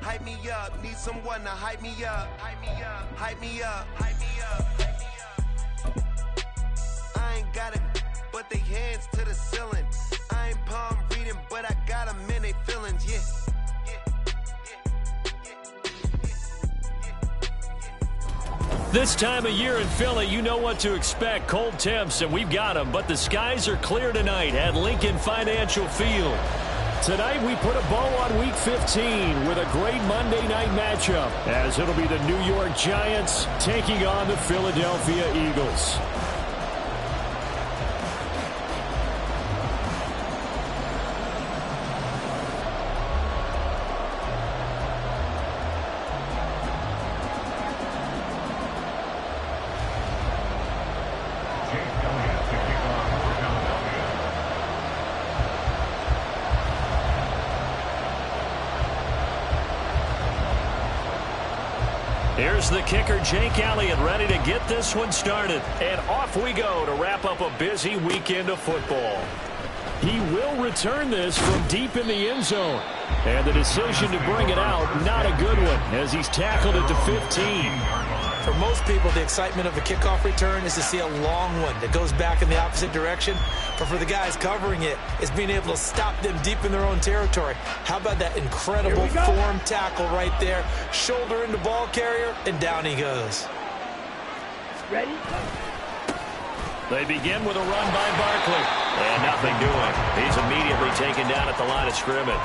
hype me up. Need someone to hype me up. Hype me up. Hype me up. Hype me up. I ain't got it, but they hands to the ceiling. I ain't palm reading, but I got them in they feelings, yeah. This time of year in Philly, you know what to expect. Cold temps, and we've got them. But the skies are clear tonight at Lincoln Financial Field. Tonight, we put a bow on Week 15 with a great Monday night matchup, as it'll be the New York Giants taking on the Philadelphia Eagles. Here's the kicker, Jake Elliott, ready to get this one started. And off we go to wrap up a busy weekend of football. He will return this from deep in the end zone. And the decision to bring it out, not a good one, as he's tackled it to 15. For most people, the excitement of a kickoff return is to see a long one that goes back in the opposite direction. But for the guys covering it, it's being able to stop them deep in their own territory. How about that incredible form tackle right there? Shoulder into ball carrier, and down he goes. Ready? They begin with a run by Barkley. And nothing doing. He's immediately taken down at the line of scrimmage.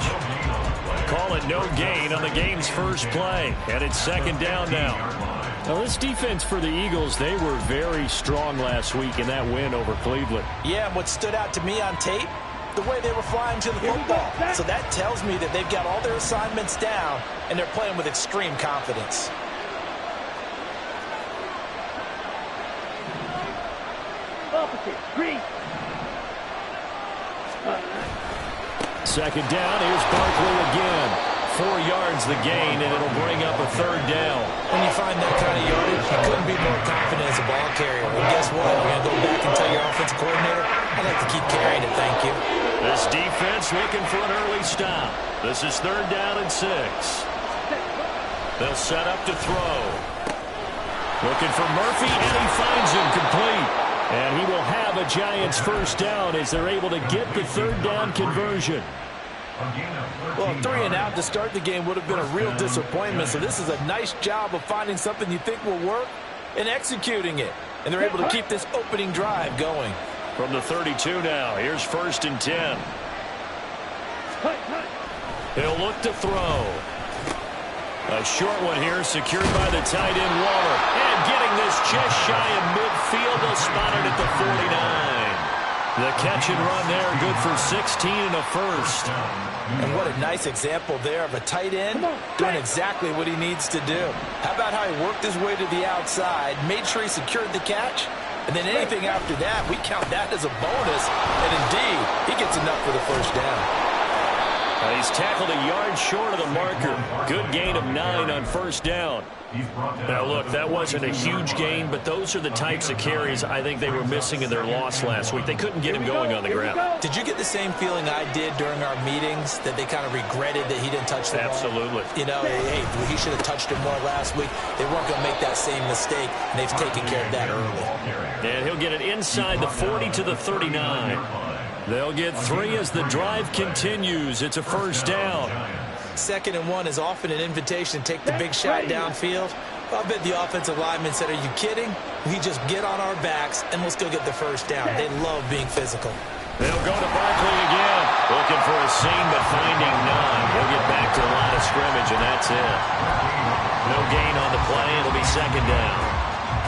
Call it no gain on the game's first play. And it's second down now. Now, this defense for the Eagles, they were very strong last week in that win over Cleveland. Yeah, and what stood out to me on tape, the way they were flying to the football. So that tells me that they've got all their assignments down, and they're playing with extreme confidence. Opposite. Green. Second down, here's Barkley again. 4 yards the gain, and it'll bring up a third down. When you find that kind of yardage, you couldn't be more confident as a ball carrier. And guess what? We're going to go back and tell your offensive coordinator, I'd like to keep carrying it, thank you. This defense looking for an early stop. This is third down and 6. They'll set up to throw. Looking for Murphy, and he finds him complete. And he will have a Giants first down as they're able to get the third down conversion. Well, 3 and out to start the game would have been a real disappointment. So this is a nice job of finding something you think will work and executing it. And they're able to keep this opening drive going. From the 32 now, here's first and 10. He'll look to throw. A short one here, secured by the tight end Waller. And getting this just shy of midfield, they'll spot it at the 49. The catch and run there, good for 16 and a first. And what a nice example there of a tight end doing exactly what he needs to do. How about how he worked his way to the outside, made sure he secured the catch, and then anything after that, we count that as a bonus. And indeed, he gets enough for the first down. He's tackled a yard short of the marker. Good gain of 9 on first down. Now, look, that wasn't a huge gain, but those are the types of carries I think they were missing in their loss last week. They couldn't get him going on the ground. Did you get the same feeling I did during our meetings, that they kind of regretted that he didn't touch the ball? Absolutely. You know, hey, he should have touched it more last week. They weren't going to make that same mistake, and they've taken care of that early. And he'll get it inside the 40 to the 39. They'll get 3 as the drive continues. It's a first down. 2nd and 1 is often an invitation to take the big shot downfield. I bet the offensive lineman said, are you kidding? We just get on our backs and let's go get the first down. They love being physical. They'll go to Barkley again. Looking for a seam, but finding none. He'll get back to the line of scrimmage, and that's it. No gain on the play. It'll be second down.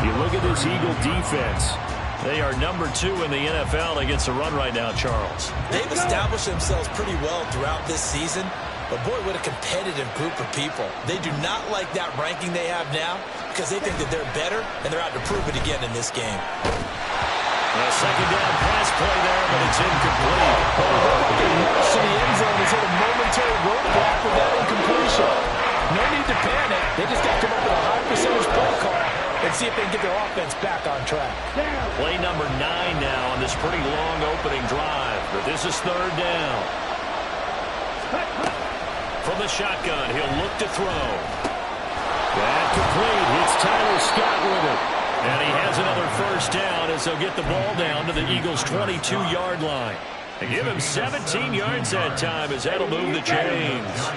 You look at this Eagle defense. They are number 2 in the NFL against the run right now, Charles. They've established themselves pretty well throughout this season. But, boy, what a competitive group of people. They do not like that ranking they have now because they think that they're better, and they're out to prove it again in this game. A second down pass play there, but it's incomplete. To the end zone has hit a momentary roadblock with that incompletion. No need to panic. They just got to come up with a high percentage play call and see if they can get their offense back on track. Play number 9 now on this pretty long opening drive. But this is third down. From the shotgun. He'll look to throw. That complete. It's Tyler Scott with it. And he has another first down as they'll get the ball down to the Eagles' 22-yard line. They give him 17 yards that time as that'll move the chains.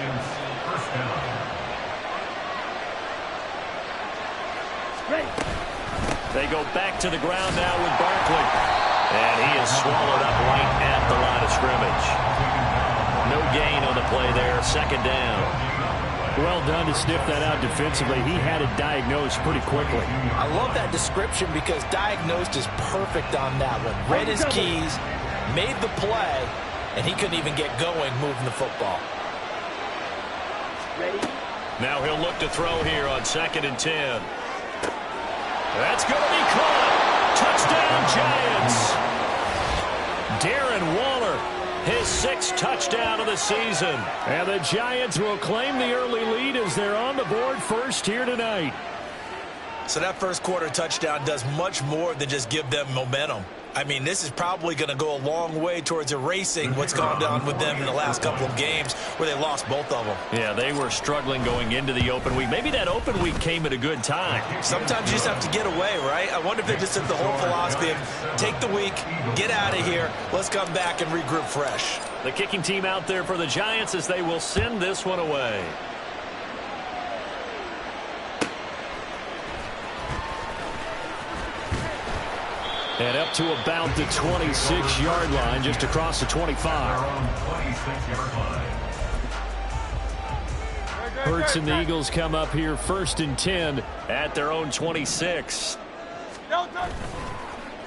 They go back to the ground now with Barkley. And he is swallowed up right at the line of scrimmage. No gain on the play there. Second down. Well done to sniff that out defensively. He had it diagnosed pretty quickly. I love that description because diagnosed is perfect on that one. Read his keys, made the play, and he couldn't even get going moving the football. Ready? Now he'll look to throw here on 2nd and 10. That's going to be caught. Touchdown, Giants. Darren Waller, his 6th touchdown of the season. And the Giants will claim the early lead as they're on the board first here tonight. So that first quarter touchdown does much more than just give them momentum. I mean, this is probably going to go a long way towards erasing what's gone down with them in the last couple of games where they lost both of them. Yeah, they were struggling going into the open week. Maybe that open week came at a good time. Sometimes you just have to get away, right? I wonder if they just took the whole philosophy of take the week, get out of here, let's come back and regroup fresh. The kicking team out there for the Giants as they will send this one away. And up to about the 26-yard line, just across the 25. Hurts and the Eagles come up here 1st and 10 at their own 26.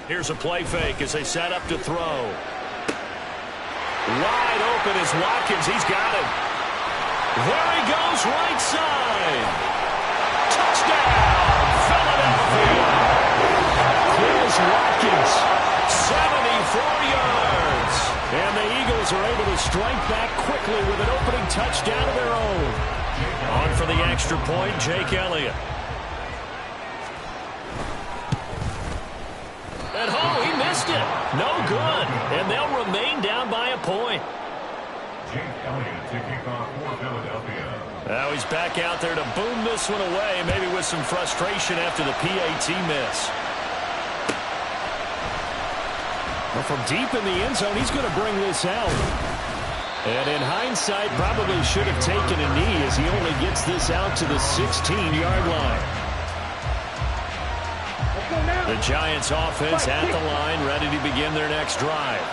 Here's a play fake as they set up to throw. Wide open is Watkins. He's got it. There he goes, right side. Touchdown, Philadelphia. Chris Watkins, 74 yards. And the Eagles are able to strike back quickly with an opening touchdown of their own. On for the extra point, Jake Elliott. And he missed it. No good. And they'll remain down by a point. Jake Elliott to kick off for Philadelphia. Now he's back out there to boom this one away, maybe with some frustration after the PAT miss. Well, from deep in the end zone, he's going to bring this out. And in hindsight, probably should have taken a knee as he only gets this out to the 16-yard line. The Giants offense at the line, ready to begin their next drive.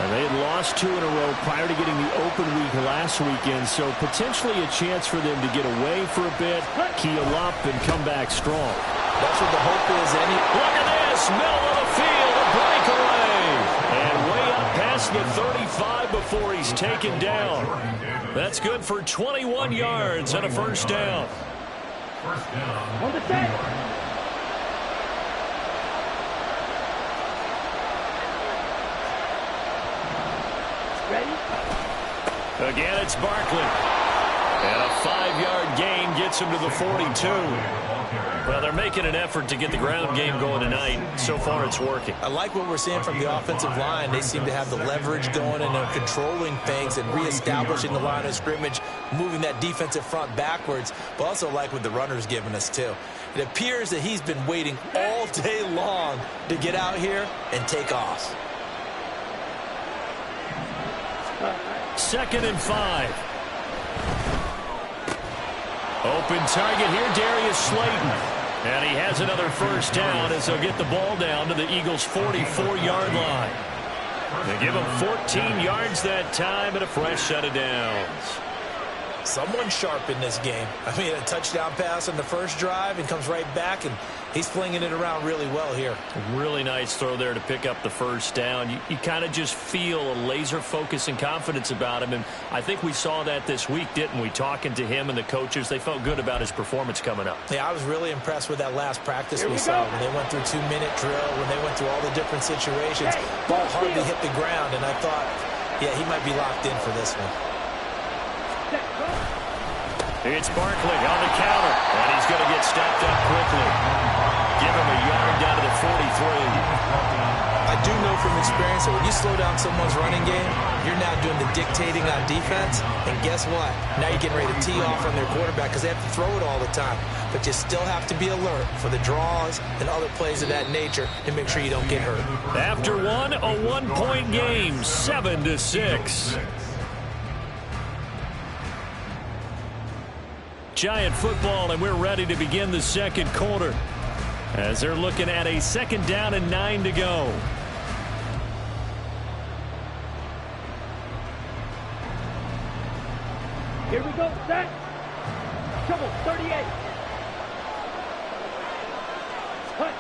And they had lost 2 in a row prior to getting the open week last weekend, so potentially a chance for them to get away for a bit, keel up, and come back strong. That's what the hope is. Look at this, middle of the field, a breakaway. And way up past the 35 before he's taken down. That's good for 21 yards and a first down. First down. On the set. Ready? Again, it's Barkley. And a 5-yard gain gets him to the 42. Well, they're making an effort to get the ground game going tonight. So far, it's working. I like what we're seeing from the offensive line. They seem to have the leverage going, and they're controlling things and reestablishing the line of scrimmage, moving that defensive front backwards, but also like what the runner's giving us, too. It appears that he's been waiting all day long to get out here and take off. 2nd and 5. Open target here, Darius Slayton. And he has another first down as they'll get the ball down to the Eagles' 44-yard line. They give him 14 yards that time and a fresh set of downs. Someone sharp in this game. I mean, a touchdown pass on the first drive and comes right back, and he's flinging it around really well here. Really nice throw there to pick up the first down. You kind of just feel a laser focus and confidence about him, and I think we saw that this week, didn't we? Talking to him and the coaches, they felt good about his performance coming up. Yeah, I was really impressed with that last practice we saw when they went through 2-minute drill, when they went through all the different situations. Ball hardly hit the ground, and I thought, yeah, he might be locked in for this one. It's Barkley on the counter, and he's going to get stepped up quickly. Give him a yard down to the 43. I do know from experience that when you slow down someone's running game, you're now doing the dictating on defense. And guess what? Now you're getting ready to tee off on their quarterback because they have to throw it all the time. But you still have to be alert for the draws and other plays of that nature to make sure you don't get hurt. After one, a one-point game, 7-6. Giant football, and we're ready to begin the second quarter as they're looking at a 2nd down and 9 to go. Here we go, set. Trouble, 38. Cut.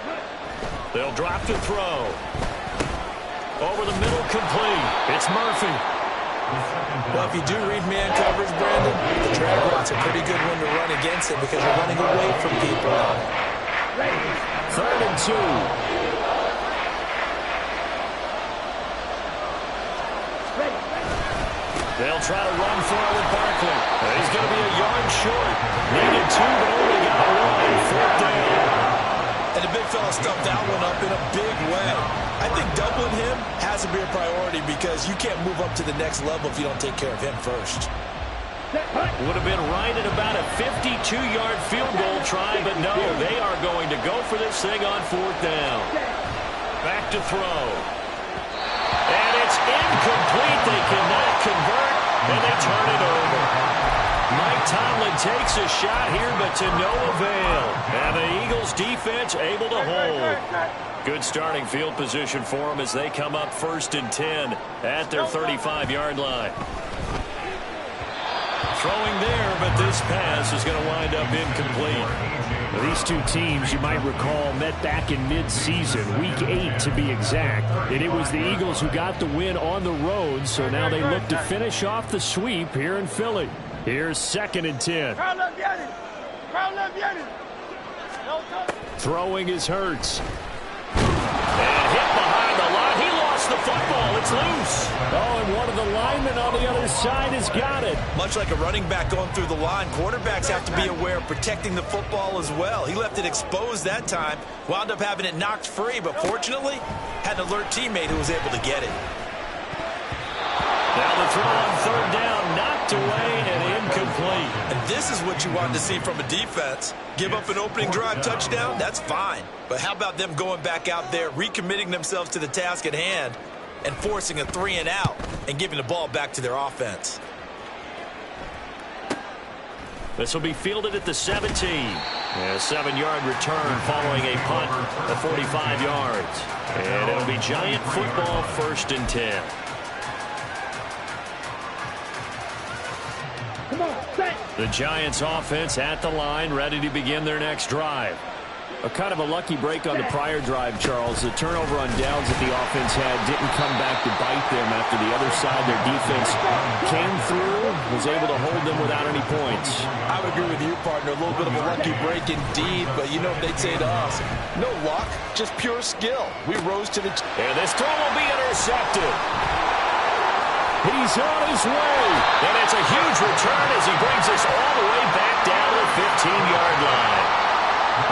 They'll drop to throw. Over the middle, complete. It's Murphy. Well, if you do read man coverage, Brandon, the drag route's a pretty good one to run against it because you're running away from people. 3rd and 2. They'll try to run for it with Barkley. He's going to be a yard short. Needed 2, but only got 1. 4th down. And the big fella stuffed that one up in a big way. I think doubling him has to be a priority because you can't move up to the next level if you don't take care of him first. Would have been right at about a 52-yard field goal try, but no, they are going to go for this thing on 4th down. Back to throw. And it's incomplete. They cannot convert, and they turn it over. Mike Tomlin takes a shot here, but to no avail. And the Eagles defense able to hold. Good starting field position for them as they come up 1st and 10 at their 35-yard line. Throwing there, but this pass is going to wind up incomplete. Well, these two teams, you might recall, met back in mid-season, Week 8 to be exact. And it was the Eagles who got the win on the road, so now they look to finish off the sweep here in Philly. Here's 2nd and 10. Throwing is Hurts. And hit behind the line. He lost the football. It's loose. Oh, and one of the linemen on the other side has got it. Much like a running back going through the line, quarterbacks have to be aware of protecting the football as well. He left it exposed that time, wound up having it knocked free, but fortunately, had an alert teammate who was able to get it. Now the throw on 3rd down, knocked away and incomplete. And this is what you want to see from a defense. Give up an opening drive touchdown, that's fine. But how about them going back out there, recommitting themselves to the task at hand, and forcing a 3 and out, and giving the ball back to their offense. This will be fielded at the 17. A 7-yard return following a punt of 45 yards. And it'll be Giant football 1st and 10. The Giants offense at the line, ready to begin their next drive. A kind of a lucky break on the prior drive, Charles. The turnover on downs that the offense had didn't come back to bite them after the other side. Their defense came through, was able to hold them without any points. I would agree with you, partner. A little bit of a lucky break indeed, but you know what they'd say to us. No luck, just pure skill. We rose to the... And this throw will be intercepted. He's on his way. And it's a huge return as he brings us all the way back down to the 15-yard line.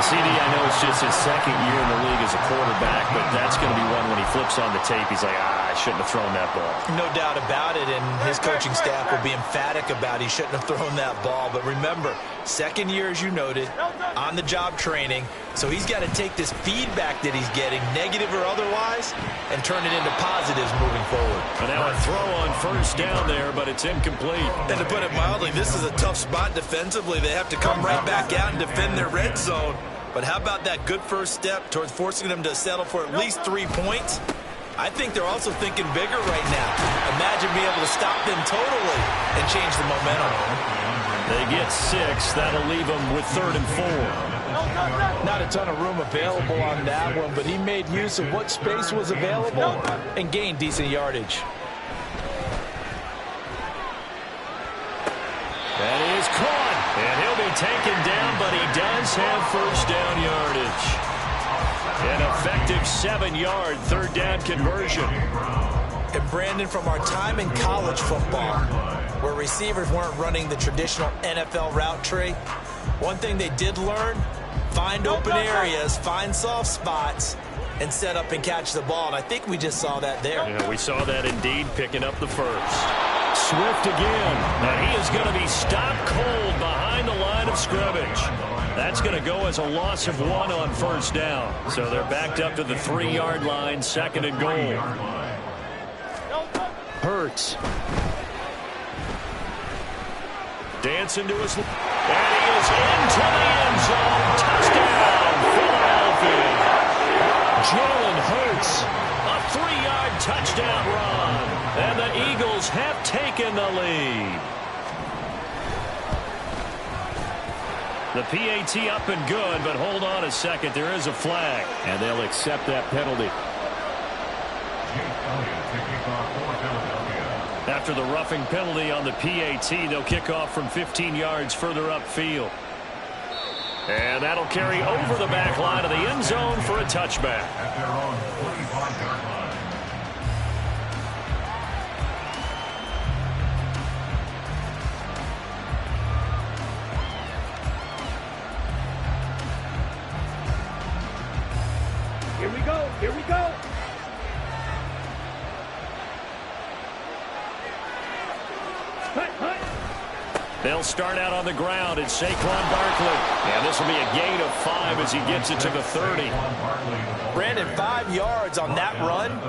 CD, I know it's just his 2nd year in the league as a quarterback, but that's going to be one when he flips on the tape. He's like, I shouldn't have thrown that ball. No doubt about it, and his coaching staff will be emphatic about he shouldn't have thrown that ball. But remember, 2nd year, as you noted, on-the-job training, so he's got to take this feedback that he's getting, negative or otherwise, and turn it into positives moving forward. And now a throw on 1st down there, but it's incomplete. And to put it mildly, this is a tough spot defensively. They have to come right back out and defend their red zone. But how about that good first step towards forcing them to settle for at least 3 points? I think they're also thinking bigger right now. Imagine being able to stop them totally and change the momentum. They get 6. That'll leave them with 3rd and 4. Not a ton of room available on that one, but he made use of what space was available and gained decent yardage. That is caught. And he'll be taken down, but he does have 1st down yardage. An effective 7-yard 3rd down conversion. And Brandon, from our time in college football, where receivers weren't running the traditional NFL route tree, one thing they did learn, find open areas, find soft spots, and set up and catch the ball. And I think we just saw that there. Yeah, we saw that indeed, picking up the first. Swift again, and he is going to be stopped cold behind the line of scrimmage. That's going to go as a loss of 1 on first down. So they're backed up to the 3-yard line, 2nd and goal. Hurts. Dancing to his... And he is into the end zone. Touchdown, Philadelphia. Jalen Hurts, a 3-yard touchdown run. And the Eagles have taken the lead. The PAT up and good, but hold on a second. There is a flag. And they'll accept that penalty. After the roughing penalty on the PAT, they'll kick off from 15 yards further upfield. And that'll carry over the back line of the end zone for a touchback. At their own 45-yard line. Here we go. Here we go. They'll start out on the ground. It's Saquon Barkley. And this will be a gain of 5 as he gets it to the 30. Brandon, 5 yards on that run.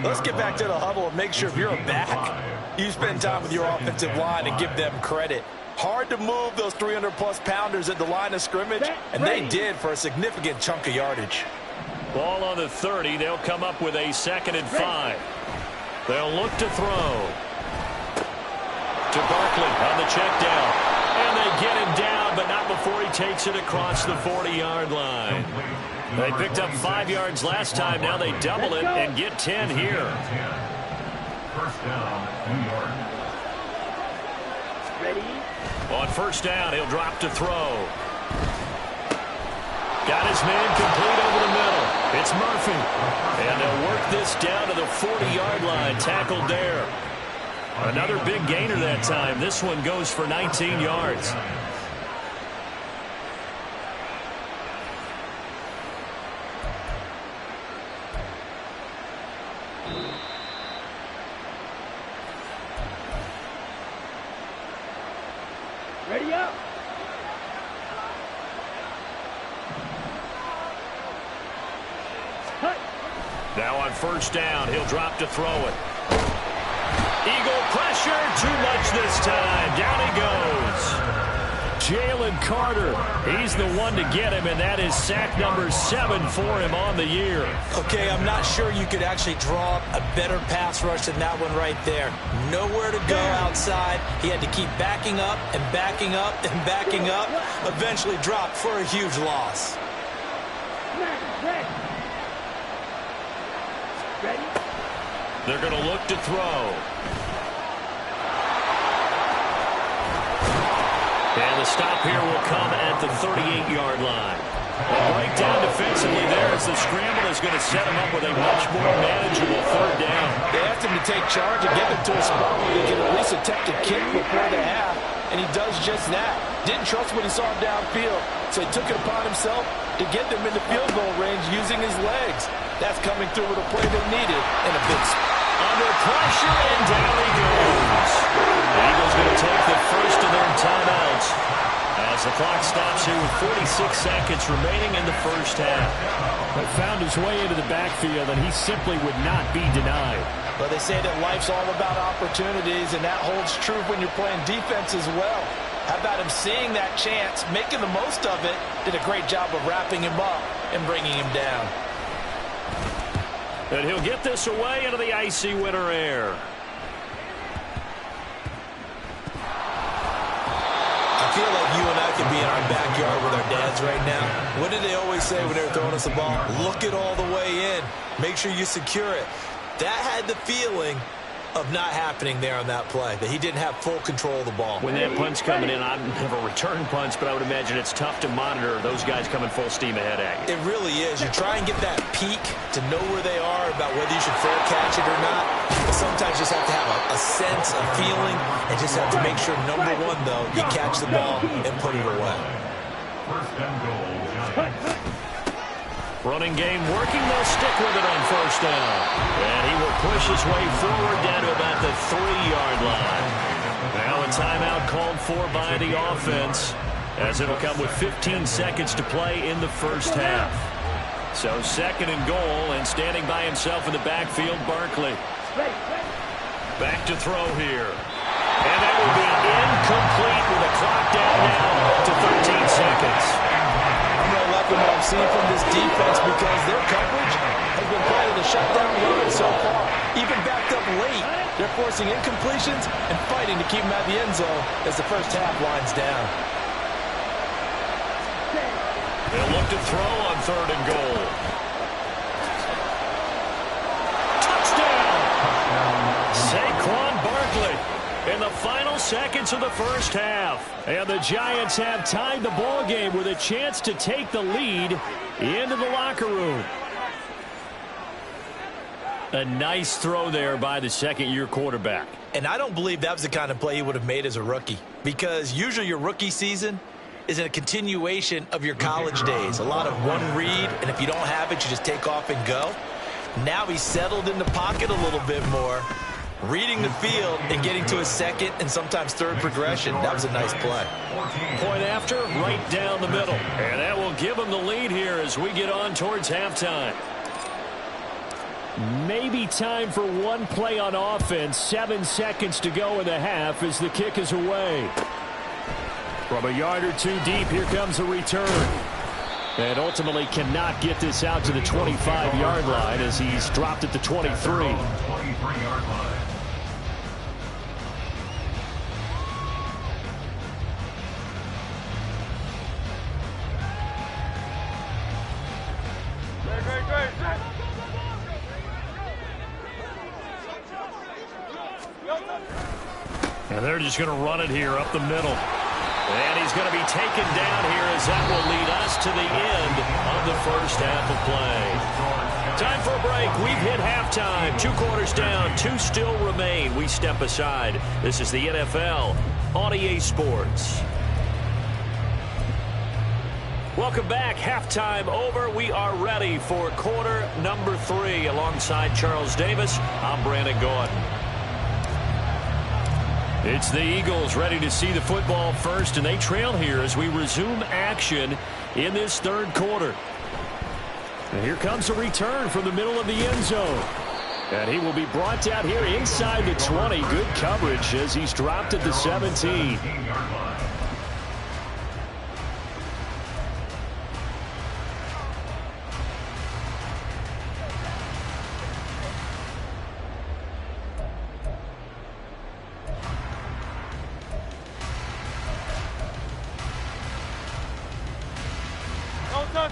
Let's get back to the huddle and make sure if you're a back, you spend time with your offensive line and give them credit. Hard to move those 300-plus pounders at the line of scrimmage, and they did for a significant chunk of yardage. Ball on the 30. They'll come up with a 2nd and 5. They'll look to throw. To Barkley on the check down. And they get him down, but not before he takes it across the 40-yard line. They picked up 5 yards last time. Now they double it and get 10 here. First down, New York. Ready? On first down, he'll drop to throw. Got his man complete over the middle. It's Murphy. And they'll work this down to the 40-yard line. Tackled there. Another big gainer that time. This one goes for 19 yards. Ready up. Now on first down, he'll drop to throw it. Eagle pressure, too much this time. Down he goes. Jalen Carter, he's the one to get him, and that is sack number 7 for him on the year. Okay, I'm not sure you could actually draw up a better pass rush than that one right there. Nowhere to go outside. He had to keep backing up and backing up and backing up. Eventually dropped for a huge loss. Ready? They're going to look to throw. And the stop here will come at the 38-yard line. A breakdown defensively there as the scramble is going to set him up with a much more manageable third down. They asked him to take charge and get him to a spot where he can at least attempt to kick before the half, and he does just that. Didn't trust what he saw downfield, so he took it upon himself to get them into field goal range using his legs. That's coming through with a play they needed and a big spot. Under pressure, and down he goes. The Eagles going to take the first of their timeouts as the clock stops here with 46 seconds remaining in the first half. But found his way into the backfield, and he simply would not be denied. But they say that life's all about opportunities, and that holds true when you're playing defense as well. How about him seeing that chance, making the most of it, did a great job of wrapping him up and bringing him down. And he'll get this away into the icy winter air. I feel like you and I could be in our backyard with our dads right now. What did they always say when they were throwing us the ball? Look it all the way in. Make sure you secure it. That had the feeling of not happening there on that play, that he didn't have full control of the ball. When that punch coming in, I don't have a return punch, but I would imagine it's tough to monitor those guys coming full steam ahead at you. It really is. You try and get that peek to know where they are, about whether you should fair catch it or not. But sometimes you just have to have a sense, a feeling, and just have to make sure, number one, though, you catch the ball and put it away. First and goal, Giants. Running game working. They'll stick with it on first down. And he will push his way forward down to about the 3-yard line. Now a timeout called for by the offense, as it'll come with 15 seconds to play in the first half. So 2nd and goal, and standing by himself in the backfield, Barkley. Back to throw here. And that will be incomplete with a clock down now to 13 seconds. I'm going to like what I've seen from this defense because their coverage has been playing the shutdown run so far. Even backed up late, they're forcing incompletions and fighting to keep them out of the end zone as the first half winds down. They'll look to throw on 3rd and goal. Touchdown! Saquon Barkley in the final seconds of the first half. And the Giants have tied the ball game with a chance to take the lead into the locker room. A nice throw there by the second-year quarterback. And I don't believe that was the kind of play he would have made as a rookie, because usually your rookie season is a continuation of your college days. A lot of one read, and if you don't have it, you just take off and go. Now he's settled in the pocket a little bit more, reading the field and getting to his second and sometimes third progression. That was a nice play. Point after, right down the middle. And that will give him the lead here as we get on towards halftime. Maybe time for one play on offense. 7 seconds to go in the half as the kick is away. From a yard or two deep, here comes a return. And ultimately cannot get this out to the 25-yard line as he's dropped at the 23. 23-yard line. And they're just going to run it here up the middle. And he's going to be taken down here as that will lead us to the end of the first half of play. Time for a break. We've hit halftime. 2 quarters down. 2 still remain. We step aside. This is the NFL on EA Sports. Welcome back. Halftime over. We are ready for quarter number 3. Alongside Charles Davis, I'm Brandon Gordon. It's the Eagles ready to see the football first, and they trail here as we resume action in this 3rd quarter. And here comes a return from the middle of the end zone. And he will be brought down here inside the 20. Good coverage as he's dropped at the 17.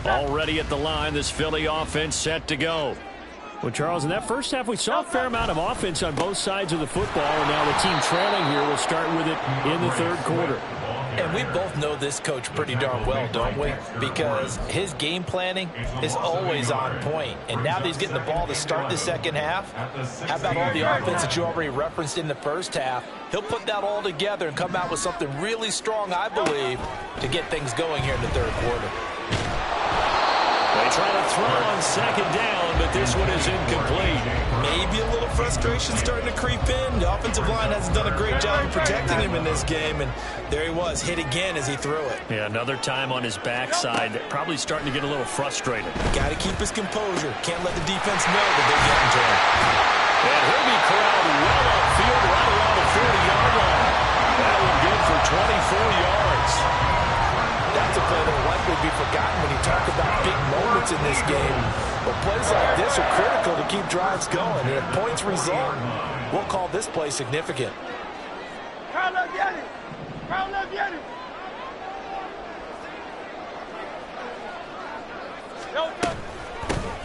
Already at the line, this Philly offense set to go. Well, Charles, in that first half, we saw a fair amount of offense on both sides of the football, and now the team trailing here will start with it in the 3rd quarter. And we both know this coach pretty darn well, don't we? Because his game planning is always on point. And now that he's getting the ball to start the second half, how about all the offense that you already referenced in the first half? He'll put that all together and come out with something really strong, I believe, to get things going here in the 3rd quarter. They try to throw on 2nd down, but this one is incomplete. Maybe a little frustration starting to creep in. The offensive line hasn't done a great job of protecting him in this game, and there he was, hit again as he threw it. Yeah, another time on his backside, probably starting to get a little frustrated. Got to keep his composure. Can't let the defense know that they're getting to him. And he'll be corralled well upfield right around the 40-yard line. That will good for 24 yards. That's a play that will likely be forgotten when you talk about big moments in this game. But plays like this are critical to keep drives going. And if points result, we'll call this play significant.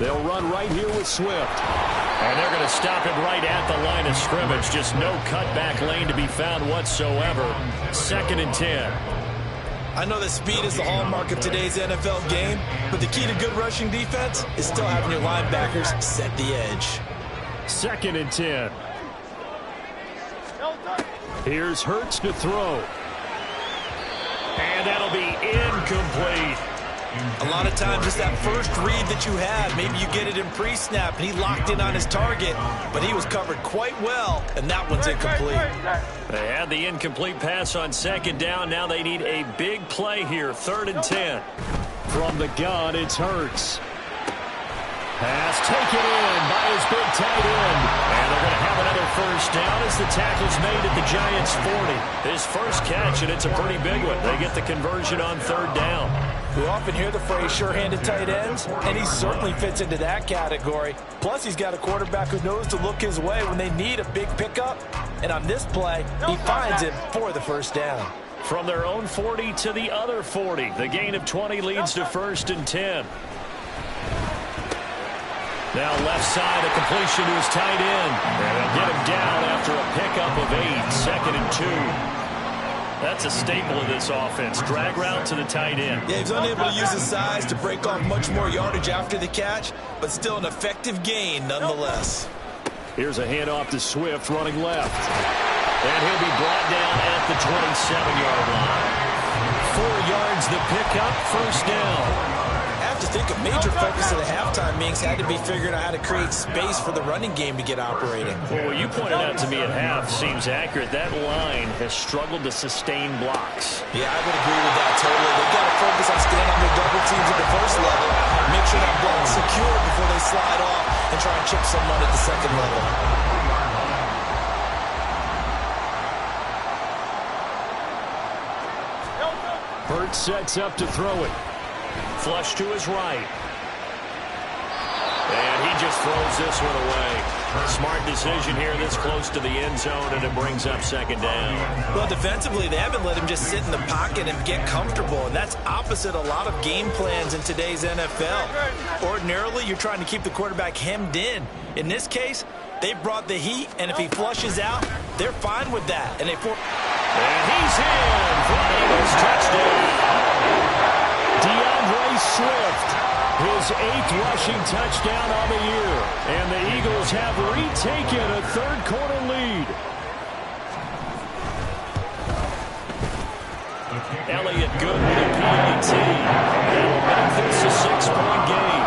They'll run right here with Swift. And they're going to stop it right at the line of scrimmage. Just no cutback lane to be found whatsoever. 2nd and 10. I know that speed is the hallmark of today's NFL game, but the key to good rushing defense is still having your linebackers set the edge. 2nd and 10. Here's Hurts to throw. And that'll be incomplete. A lot of times it's that first read that you have. Maybe you get it in pre-snap, and he locked in on his target, but he was covered quite well, and that one's incomplete. They had the incomplete pass on second down. Now they need a big play here, 3rd and 10. From the gun, it's Hurts. Pass taken in by his big tight end. And they're going to have another first down as the tackle's made at the Giants' 40. His first catch, and it's a pretty big one. They get the conversion on 3rd down. We often hear the phrase sure-handed tight ends, and he certainly fits into that category. Plus, he's got a quarterback who knows to look his way when they need a big pickup. And on this play, he finds him for the first down. From their own 40 to the other 40. The gain of 20 leads to 1st and 10. Now left side, a completion to his tight end. And they'll get him down after a pickup of 8, 2nd and 2. That's a staple of this offense. Drag route to the tight end. Yeah, he's unable to use his size to break off much more yardage after the catch, but still an effective gain nonetheless. Here's a handoff to Swift running left. And he'll be brought down at the 27-yard line. 4 yards the pickup, 1st down. I have to think a major focus of the halftime meetings had to be figuring out how to create space for the running game to get operating. Well, what you pointed out to me at half seems accurate. That line has struggled to sustain blocks. Yeah, I would agree with that totally. They've got to focus on staying on their double teams at the first level, make sure that block's secure before they slide off and try and chip someone at the second level. Burt sets up to throw it. Flush to his right. And he just throws this one away. Smart decision here this close to the end zone, and it brings up 2nd down. Well, defensively, they haven't let him just sit in the pocket and get comfortable, and that's opposite a lot of game plans in today's NFL. Ordinarily, you're trying to keep the quarterback hemmed in. In this case, they brought the heat, and if he flushes out, they're fine with that. And he's in for the Eagles touchdown. DeAndre Swift, his 8th rushing touchdown on the year. And the Eagles have retaken a 3rd quarter lead. Elliott good with a PAT. That'll make this a 6-point game.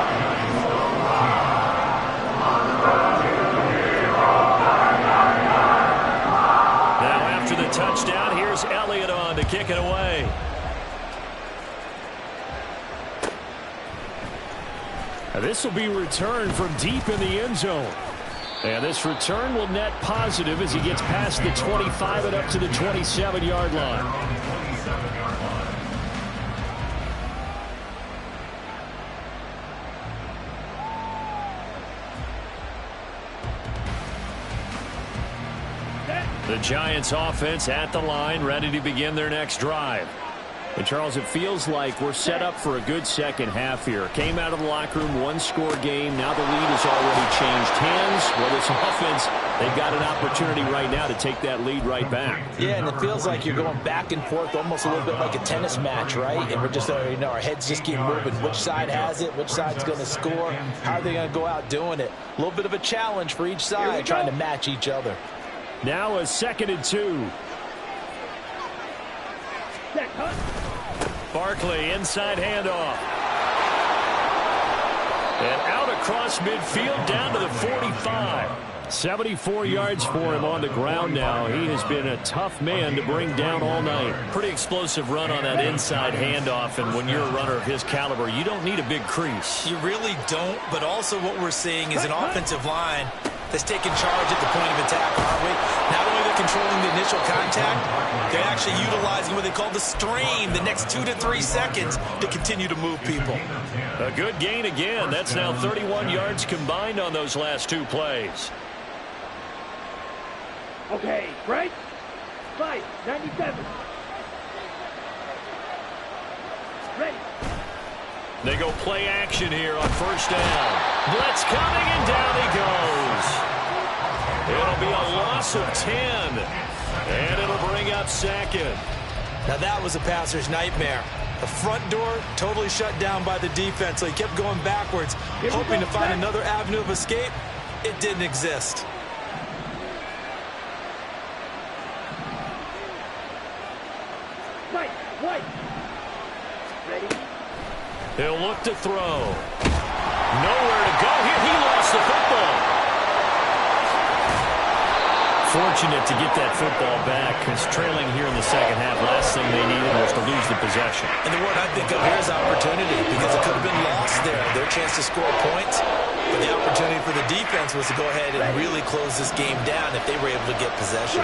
Now after the touchdown, here's Elliott on to kick it away. This will be returned from deep in the end zone. And this return will net positive as he gets past the 25 and up to the 27-yard line. The Giants offense at the line, ready to begin their next drive. And, Charles, it feels like we're set up for a good second half here. Came out of the locker room, 1-score game. Now the lead has already changed hands. Well, this offense, they've got an opportunity right now to take that lead right back. Yeah, and it feels like you're going back and forth almost a little bit like a tennis match, right? And we're just, our heads just keep moving. Which side has it? Which side's going to score? How are they going to go out doing it? A little bit of a challenge for each side, trying to match each other. Now a 2nd and 2. Barkley, inside handoff. And out across midfield, down to the 45. 74 yards for him on the ground now. He has been a tough man to bring down all night. Pretty explosive run on that inside handoff, and when you're a runner of his caliber, you don't need a big crease. You really don't, but also what we're seeing is an offensive line that's taking charge at the point of attack, aren't we? Not only they're controlling the initial contact, they're actually utilizing what they call the strain the next 2 to 3 seconds to continue to move people. A good gain again. That's now 31 yards combined on those last 2 plays. Okay, right? Fight, 97. Ready. They go play action here on 1st down. Blitz coming, and down he goes. It'll be a loss of 10. And it'll bring up 2nd. Now that was a passer's nightmare. The front door totally shut down by the defense, so he kept going backwards, hoping to find another avenue of escape. It didn't exist. Right. Ready. He'll look to throw. Nowhere to go here. He lost the football. Fortunate to get that football back, because trailing here in the second half, last thing they needed was to lose the possession. And the word I think of here is opportunity, because it could have been lost there. Their chance to score points, but the opportunity for the defense was to go ahead and really close this game down if they were able to get possession.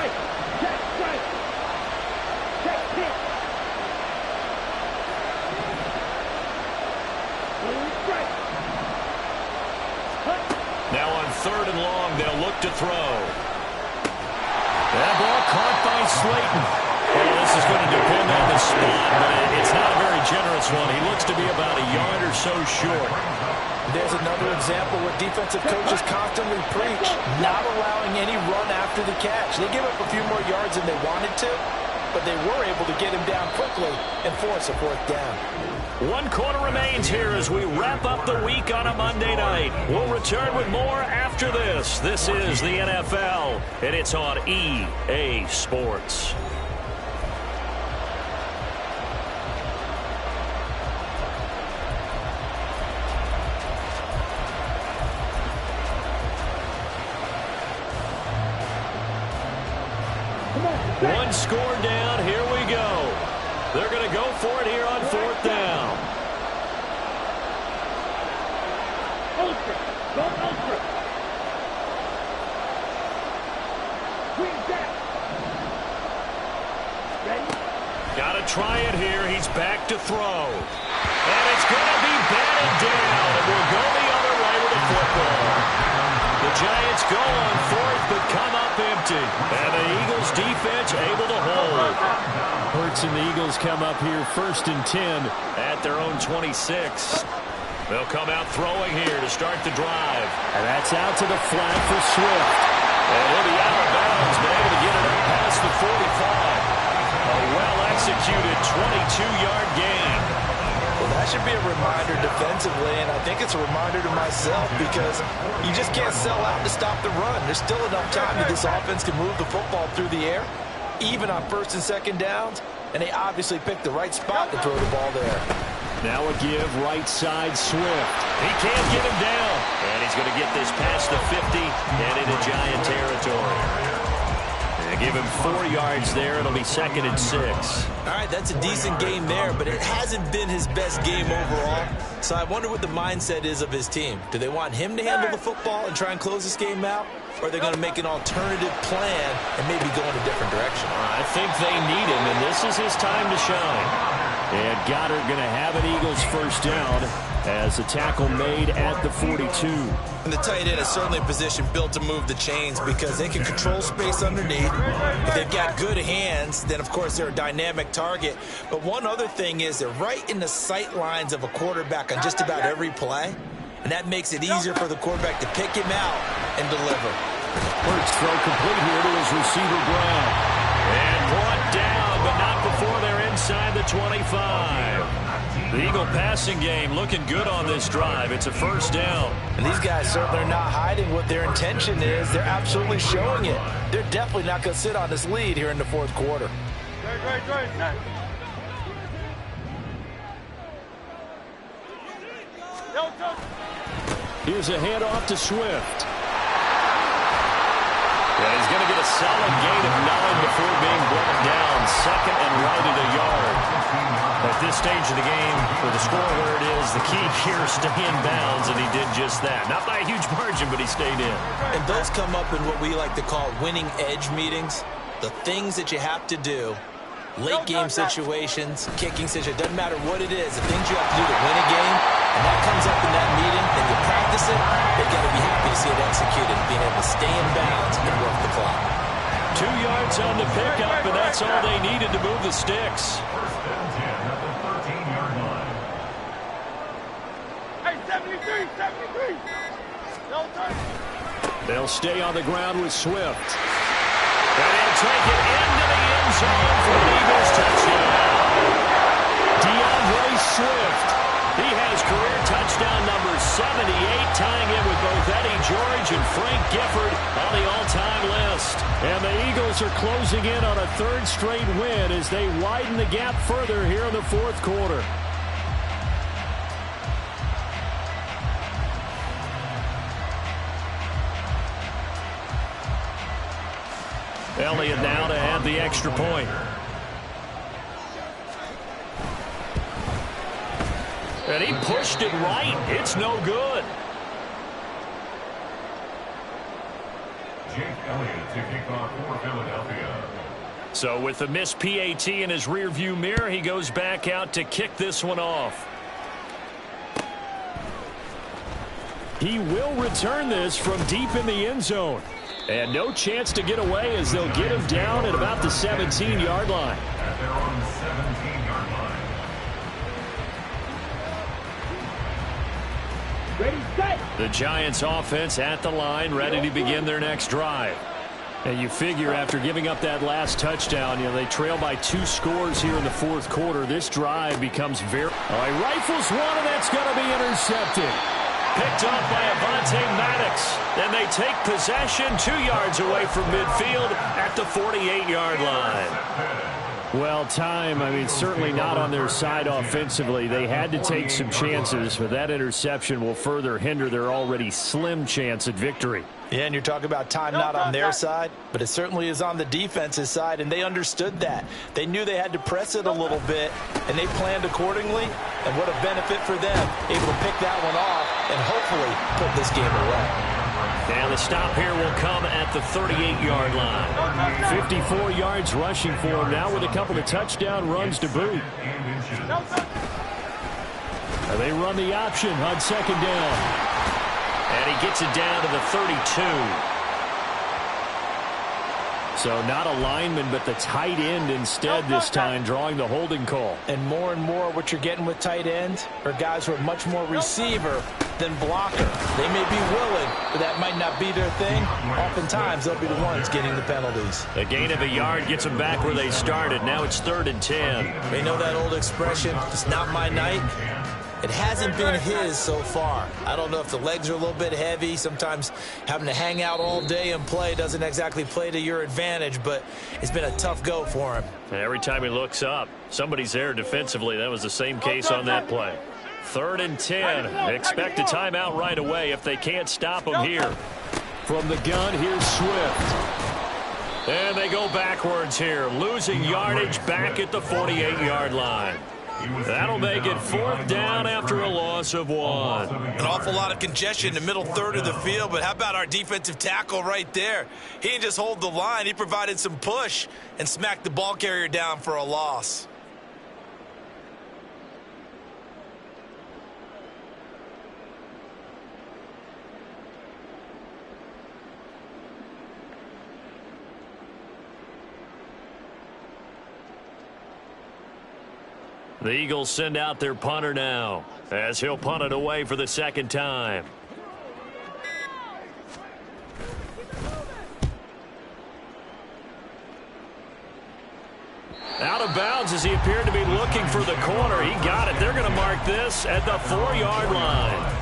Now on 3rd and long, they'll look to throw. That ball caught by Slayton. Well, this is going to depend on the spot, but it's not a very generous one. He looks to be about a yard or so short. There's another example where defensive coaches constantly preach not allowing any run after the catch. They give up a few more yards than they wanted to, but they were able to get him down quickly and force a 4th down. 1 quarter remains here as we wrap up the week on a Monday night. We'll return with more after this. This is the NFL, and it's on EA Sports. One score down. Here we go. They're going to go for it here on 4th down. Ultra. Go ultra. Swing back. Ready? Got to try it here. He's back to throw. And it's going to be batted down. And we'll go the other way with the football. The Giants go on 4th, but come up empty. And the Eagles defense able to hold. Hurts and the Eagles come up here 1st and 10 at their own 26. They'll come out throwing here to start the drive. And that's out to the flat for Swift. And he'll be out of bounds, but able to get it up past the 45. A well-executed 22-yard gain. Well, that should be a reminder defensively, and I think it's a reminder to myself, because you just can't sell out to stop the run. There's still enough time that this offense can move the football through the air, even on 1st and 2nd downs, and they obviously picked the right spot to throw the ball there. Now a give right side Swift. He can't get him down, and he's going to get this past the 50 and into Giant territory. They give him 4 yards there. It'll be 2nd and 6. All right, that's a decent game there, but it hasn't been his best game overall. So I wonder what the mindset is of his team. Do they want him to handle the football and try and close this game out? Or are they going to make an alternative plan and maybe go in a different direction? I think they need him, and this is his time to shine. And Goddard going to have an Eagles 1st down as the tackle made at the 42. And the tight end is certainly a position built to move the chains, because they can control space underneath. If they've got good hands, then of course they're a dynamic target. But one other thing is they're right in the sight lines of a quarterback on just about every play. And that makes it easier for the quarterback to pick him out and deliver. First throw complete here to his receiver Brown. And brought down, but not before they're inside the 25. The Eagle passing game looking good on this drive. It's a 1st down. And these guys certainly are not hiding what their intention is. They're absolutely showing it. They're definitely not going to sit on this lead here in the 4th quarter. Here's a handoff to Swift. Yeah, he's going to get a solid gain of 9 before being brought down. 2nd and right at a yard. At this stage of the game, for the score where it is, the key here is stay in bounds, and he did just that. Not by a huge margin, but he stayed in. And those come up in what we like to call winning edge meetings. The things that you have to do, late game situations, kicking situations, doesn't matter what it is, the things you have to do to win a game, and that comes up in that meeting, then you practice it, they've got to be happy to see it executed, being able to stay in bounds and work the clock. 2 yards on the pickup, and that's all they needed to move the sticks. 1st and 10 at the 13-yard line. Hey, 73, 73. No turn. They'll stay on the ground with Swift. And he'll take it into the end zone for the Eagles touchdown. DeAndre Swift. He has career touchdown number 78, tying in with both Eddie George and Frank Gifford on the all-time list. And the Eagles are closing in on a 3rd straight win as they widen the gap further here in the 4th quarter. Elliott now to add the extra point. And he pushed it right. It's no good. Jake Elliott to kick off for Philadelphia. So with the missed PAT in his rearview mirror, he goes back out to kick this one off. He will return this from deep in the end zone. And no chance to get away as they'll get him down at about the 17-yard line. At their own 17-yard line. Ready, set. The Giants offense at the line, ready to begin their next drive. And you figure after giving up that last touchdown, they trail by 2 scores here in the fourth quarter. This drive becomes very... All right, rifles one, and that's going to be intercepted. Picked off by Avonte Maddox. Then they take possession 2 yards away from midfield at the 48-yard line. Well, time, certainly not on their side offensively. They had to take some chances, but that interception will further hinder their already slim chance at victory. Yeah, and you're talking about time not on their side, but it certainly is on the defense's side, and they understood that. They knew they had to press it a little bit, and they planned accordingly, and what a benefit for them, able to pick that one off and hopefully put this game away. And the stop here will come at the 38-yard line. 54 yards rushing for him now with a couple of touchdown runs to boot. And they run the option on second down. And he gets it down to the 32. So not a lineman, but the tight end instead this time, drawing the holding call. And more what you're getting with tight ends are guys who are much more receiver than blocker. They may be willing, but that might not be their thing. Oftentimes, they'll be the ones getting the penalties. A gain of a yard gets them back where they started. Now it's 3rd and 10. They know that old expression, it's not my night. It hasn't been his so far. I don't know if the legs are a little bit heavy. Sometimes having to hang out all day and play doesn't exactly play to your advantage, but it's been a tough go for him. And every time he looks up, somebody's there defensively. That was the same case on that play. 3rd and 10. Expect a timeout right away if they can't stop him here. From the gun, here's Swift. And they go backwards here, losing yardage back at the 48-yard line. That'll make it 4th down after a loss of 1. An awful lot of congestion in the middle third of the field, but how about our defensive tackle right there? He didn't just hold the line. He provided some push and smacked the ball carrier down for a loss. The Eagles send out their punter now as he'll punt it away for the 2nd time. Out of bounds as he appeared to be looking for the corner. He got it. They're going to mark this at the 4-yard line.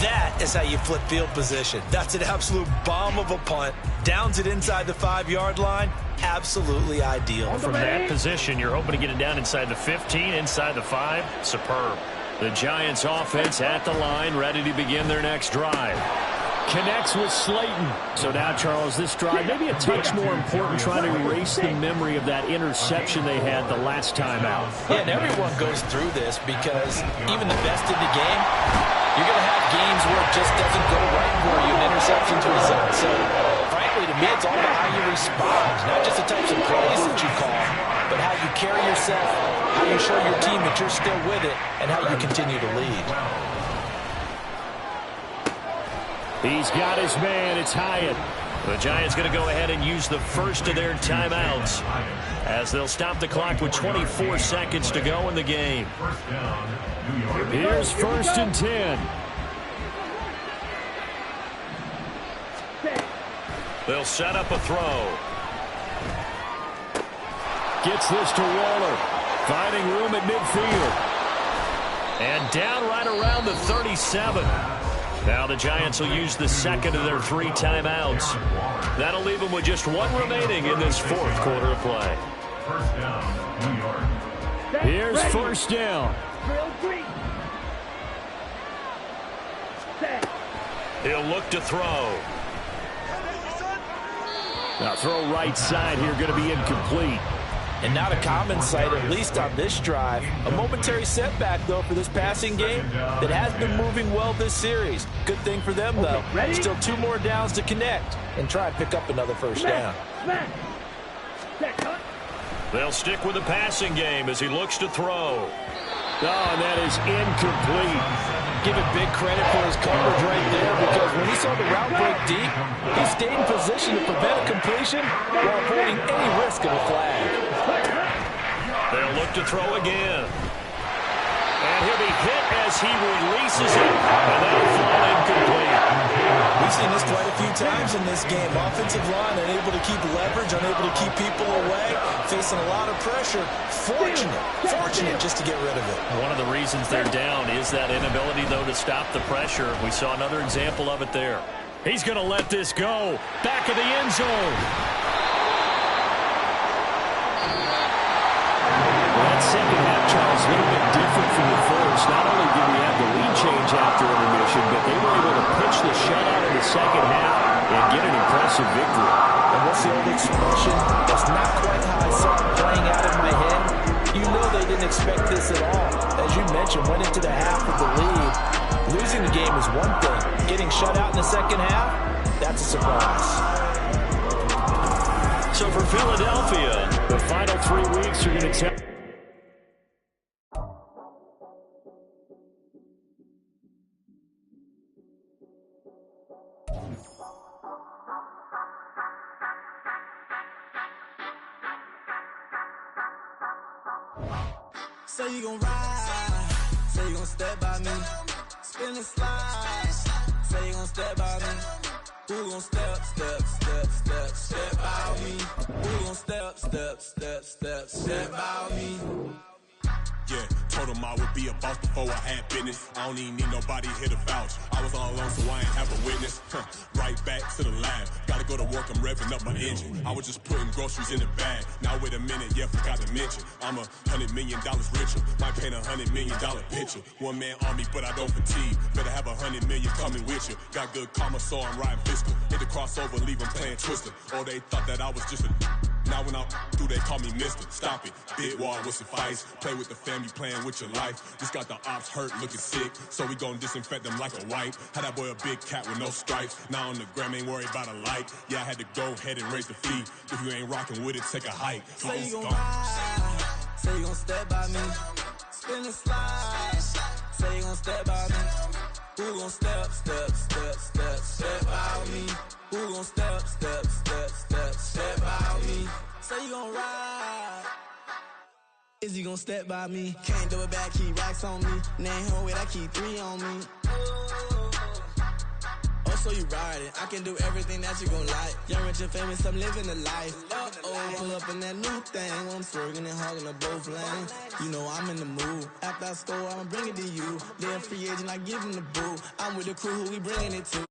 That is how you flip field position. That's an absolute bomb of a punt. Downs it inside the 5-yard line. Absolutely ideal. From that position, you're hoping to get it down inside the 15, inside the 5. Superb. The Giants offense at the line, ready to begin their next drive. Connects with Slayton. So now, Charles, this drive maybe a touch more important, trying to erase the memory of that interception they had the last time out. Yeah, and everyone goes through this because even the best in the game, you're going to have games where it just doesn't go right for you and interceptions result. So, frankly, to me, it's all about how you respond, not just the types of plays that you call, but how you carry yourself, how you show your team that you're still with it, and how you continue to lead. He's got his man. It's Hyatt. The Giants going to go ahead and use the first of their timeouts as they'll stop the clock with 24 seconds to go in the game. Here's 1st and 10. They'll set up a throw. Gets this to Waller. Finding room at midfield. And down right around the 37. Now the Giants will use the 2nd of their 3 timeouts. That'll leave them with just 1 remaining in this 4th quarter of play. 1st down, New York. Here's 1st down. He'll look to throw. Now throw right side here, going to be incomplete. And not a common sight, at least on this drive. A momentary setback, though, for this passing game that has been moving well this series. Good thing for them, though. Still 2 more downs to connect and try and pick up another first down. They'll stick with the passing game as he looks to throw. Oh, and that is incomplete. Give it big credit for his coverage right there, because when he saw the route break deep, he stayed in position to prevent a completion while avoiding any risk of a flag. They'll look to throw again. And he'll be hit as he releases it, and that'll fall incomplete. We've seen this quite a few times in this game. Offensive line unable to keep leverage, unable to keep people away, facing a lot of pressure. Fortunate just to get rid of it. One of the reasons they're down is that inability, though, to stop the pressure. We saw another example of it there. He's going to let this go. Back of the end zone. Well, that second half, Charles, a little bit different from the first. Not only did we have the lead change after intermission, but they were able to pitch the shutout in the second half and get an impressive victory. And what's the old expression? That's not quite how I saw it playing out in my head. You know they didn't expect this at all. As you mentioned, went into the half with the lead. Losing the game is one thing. Getting shut out in the second half, that's a surprise. So for Philadelphia, the final 3 weeks are going to tell. Say you gon' ride, say you gon' step by me, spin and slide, say you gon' step by me, who gon' step by me, who gon' step by me. Yeah, told him I would be a boss before I had business. I don't even need nobody here to vouch. I was all alone, so I ain't have a witness. Right back to the lab. Gotta go to work, I'm revving up my engine. I was just putting groceries in the bag. Now wait a minute, yeah, forgot to mention. I'm $100 million richer. Might paint $100 million picture. One man army, but I don't fatigue. Better have 100 million coming with you. Got good karma, so I'm riding fiscal. Hit the crossover, leave them playing Twister. Oh, they thought that I was just a... Now when I'm through, they call me Mister. Stop it. Big wall with some fights. Play with the family, playing with your life. Just got the ops hurt, looking sick. So we gon' disinfect them like a wipe. Had that boy a big cat with no stripes. Now on the gram, ain't worried about a light. Yeah, I had to go ahead and raise the fee. If you ain't rocking with it, take a hike. Say you gon' ride, say you gon' step by me, spin and slide, say you gon' step by me, who gon' step by me, who gon' step by me, say you gon' ride, is you gon' step by me, can't do it back, keep racks on me, name home with I keep 3 on me. So you ride it, I can do everything that you gon' like. Young, rich, and famous, I'm living the life. Pull up in that new thing, when I'm swerving and hogging up both lanes. You know I'm in the mood. After I score, I'ma bring it to you. They're free agent, I give them the boo. I'm with the crew, who we bringing it to.